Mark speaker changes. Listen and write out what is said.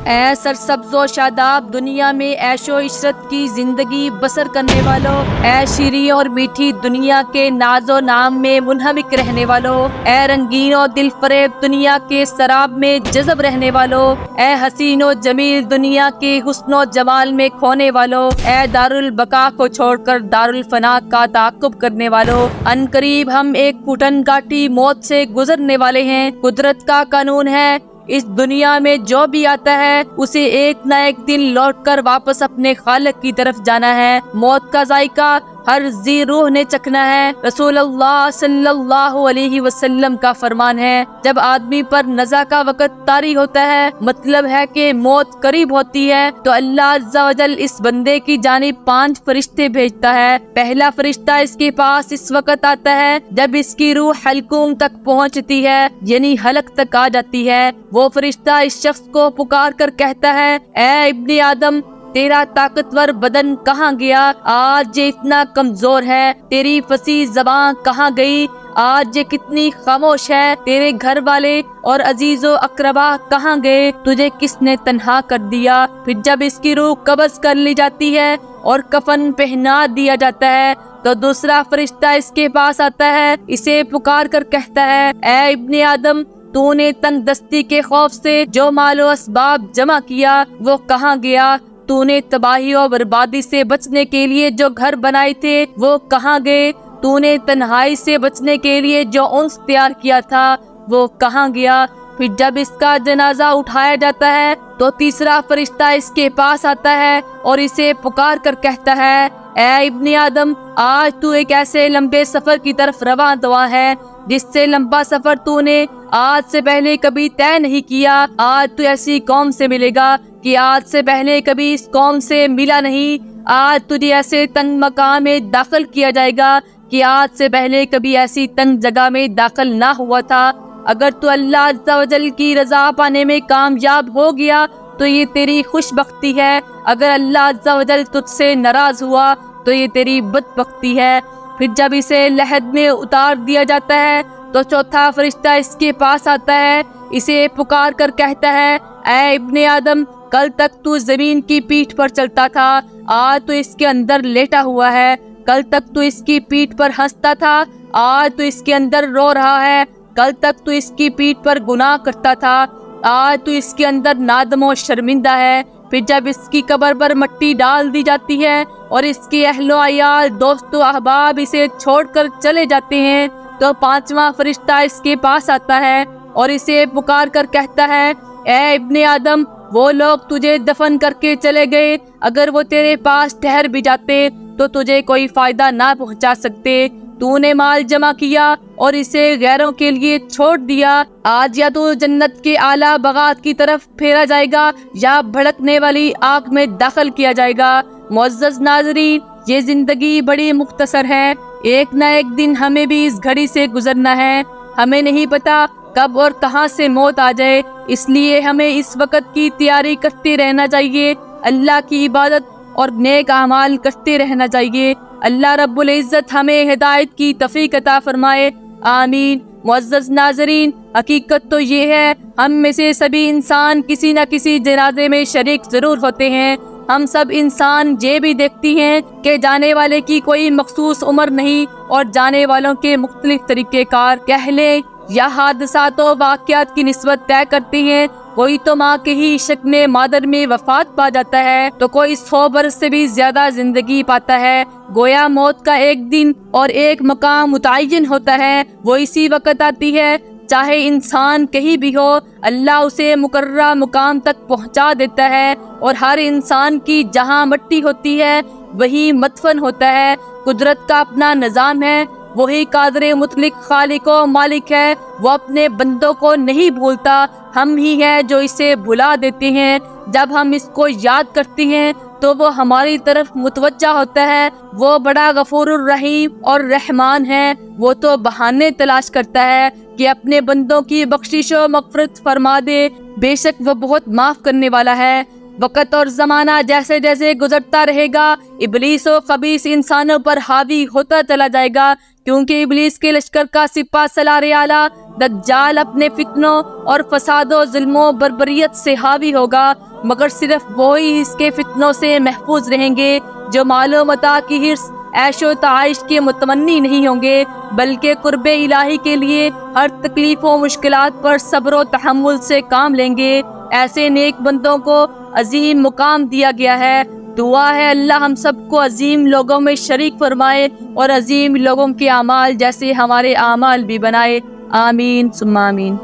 Speaker 1: اے سرسبز و شاداب دنیا میں عیش و عشرت کی زندگی بسر کرنے والوں، اے شیریں اور میٹھی دنیا کے ناز و نام میں منہمک رہنے والوں، اے رنگین و دل فریب دنیا کے سراب میں جذب رہنے والوں، اے حسین و جمیل دنیا کے حسن و جمال میں کھونے والوں، اے دارالبقا کو چھوڑ کر دارالفنا کا تعاقب کرنے والوں، ان قریب ہم ایک گھٹن گاٹی موت سے گزرنے والے ہیں۔ قدرت کا قانون ہے، اس دنیا میں جو بھی آتا ہے اسے ایک نہ ایک دن لوٹ کر واپس اپنے خالق کی طرف جانا ہے۔ موت کا ذائقہ ہر ذی روح نے چکھنا ہے۔ رسول اللہ صلی اللہ علیہ وسلم کا فرمان ہے، جب آدمی پر نزع کا وقت طاری ہوتا ہے، مطلب ہے کہ موت قریب ہوتی ہے، تو اللہ عز و جل اس بندے کی جانب 5 فرشتے بھیجتا ہے۔ پہلا فرشتہ اس کے پاس اس وقت آتا ہے جب اس کی روح حلقوم تک پہنچتی ہے، یعنی حلق تک آ جاتی ہے۔ وہ فرشتہ اس شخص کو پکار کر کہتا ہے، اے ابن آدم، تیرا طاقتور بدن کہاں گیا؟ آج یہ اتنا کمزور ہے۔ تیری فصیح زبان کہاں گئی؟ آج یہ کتنی خاموش ہے۔ تیرے گھر والے اور عزیز و اقربا کہاں گئے؟ تجھے کس نے تنہا کر دیا؟ پھر جب اس کی روح قبض کر لی جاتی ہے اور کفن پہنا دیا جاتا ہے تو دوسرا فرشتہ اس کے پاس آتا ہے، اسے پکار کر کہتا ہے، اے ابن آدم، تو نے تنگ دستی کے خوف سے جو مال و اسباب جمع کیا وہ کہاں گیا؟ تو نے تباہی و بربادی سے بچنے کے لیے جو گھر بنائے تھے وہ کہاں گئے؟ تو نے تنہائی سے بچنے کے لیے جو انس تیار کیا تھا وہ کہاں گیا؟ پھر جب اس کا جنازہ اٹھایا جاتا ہے تو تیسرا فرشتہ اس کے پاس آتا ہے اور اسے پکار کر کہتا ہے، اے ابن آدم، آج تو ایک ایسے لمبے سفر کی طرف رواں دواں ہے جس سے لمبا سفر تو نے آج سے پہلے کبھی طے نہیں کیا۔ آج تو ایسی قوم سے ملے گا کہ آج سے پہلے کبھی اس قوم سے ملا نہیں۔ آج تجھے ایسے تنگ مقام میں داخل کیا جائے گا کہ آج سے پہلے کبھی ایسی تنگ جگہ میں داخل نہ ہوا تھا۔ اگر تو اللہ عز و جل کی رضا پانے میں کامیاب ہو گیا تو یہ تیری خوش بختی ہے، اگر اللہ عز و جل تجھ سے ناراض ہوا تو یہ تیری بدبختی ہے۔ پھر جب اسے لحد میں اتار دیا جاتا ہے تو چوتھا فرشتہ اس کے پاس آتا ہے، اسے پکار کر کہتا ہے، اے ابن آدم، کل تک تو زمین کی پیٹھ پر چلتا تھا، آج تو اس کے اندر لیٹا ہوا ہے۔ کل تک تو اس کی پیٹھ پر ہنستا تھا، آج تو اس کے اندر رو رہا ہے۔ کل تک تو اس کی پیٹھ پر گناہ کرتا تھا، آج تو اس کے اندر نادم و شرمندہ ہے۔ پھر جب اس کی قبر پر مٹی ڈال دی جاتی ہے اور اس کے اہل و عیال، دوست و احباب اسے چھوڑ کر چلے جاتے ہیں تو پانچواں فرشتہ اس کے پاس آتا ہے اور اسے پکار کر کہتا ہے، اے ابن آدم، وہ لوگ تجھے دفن کر کے چلے گئے، اگر وہ تیرے پاس ٹھہر بھی جاتے تو تجھے کوئی فائدہ نہ پہنچا سکتے۔ تو نے مال جمع کیا اور اسے غیروں کے لیے چھوڑ دیا، آج یا تو جنت کے اعلیٰ باغات کی طرف پھیرا جائے گا یا بھڑکنے والی آگ میں داخل کیا جائے گا۔ معزز ناظرین، یہ زندگی بڑی مختصر ہے، ایک نہ ایک دن ہمیں بھی اس گھڑی سے گزرنا ہے۔ ہمیں نہیں پتا کب اور کہاں سے موت آ جائے، اس لیے ہمیں اس وقت کی تیاری کرتے رہنا چاہیے، اللہ کی عبادت اور نیک اعمال کرتے رہنا چاہیے۔ اللہ رب العزت ہمیں ہدایت کی توفیق عطا فرمائے، آمین۔ معزز ناظرین، حقیقت تو یہ ہے، ہم میں سے سبھی انسان کسی نہ کسی جنازے میں شریک ضرور ہوتے ہیں۔ ہم سب انسان یہ بھی دیکھتی ہیں کہ جانے والے کی کوئی مخصوص عمر نہیں اور جانے والوں کے مختلف طریقہ کار، کہلیں یا حادثات و واقعات کی نسبت طے کرتی ہیں۔ کوئی تو ماں کے ہی شکم مادر میں وفات پا جاتا ہے تو کوئی 100 برس سے بھی زیادہ زندگی پاتا ہے۔ گویا موت کا ایک دن اور ایک مقام متعین ہوتا ہے، وہ اسی وقت آتی ہے، چاہے انسان کہیں بھی ہو، اللہ اسے مقررہ مقام تک پہنچا دیتا ہے، اور ہر انسان کی جہاں مٹی ہوتی ہے وہی مدفن ہوتا ہے۔ قدرت کا اپنا نظام ہے، وہی قادر مطلق خالق و مالک ہے، وہ اپنے بندوں کو نہیں بھولتا، ہم ہی ہیں جو اسے بھلا دیتے ہیں۔ جب ہم اس کو یاد کرتے ہیں تو وہ ہماری طرف متوجہ ہوتا ہے، وہ بڑا غفور الرحیم اور رحمان ہے، وہ تو بہانے تلاش کرتا ہے کہ اپنے بندوں کی بخشش و مغفرت فرما دے، بے شک وہ بہت معاف کرنے والا ہے۔ وقت اور زمانہ جیسے جیسے گزرتا رہے گا، ابلیس و خبیث انسانوں پر حاوی ہوتا چلا جائے گا، کیونکہ ابلیس کے لشکر کا سپہ سالار اعلیٰ دجال اپنے فتنوں اور فساد و ظلم و بربریت سے حاوی ہوگا، مگر صرف وہی اس کے فتنوں سے محفوظ رہیں گے جو مال و متاع کی حرص، عیش و تعائش کے متمنی نہیں ہوں گے، بلکہ قرب الہی کے لیے ہر تکلیف و مشکلات پر صبر و تحمل سے کام لیں گے۔ ایسے نیک بندوں کو عظیم مقام دیا گیا ہے۔ دعا ہے اللہ ہم سب کو عظیم لوگوں میں شریک فرمائے اور عظیم لوگوں کے اعمال جیسے ہمارے اعمال بھی بنائے۔ آمین ثم آمین۔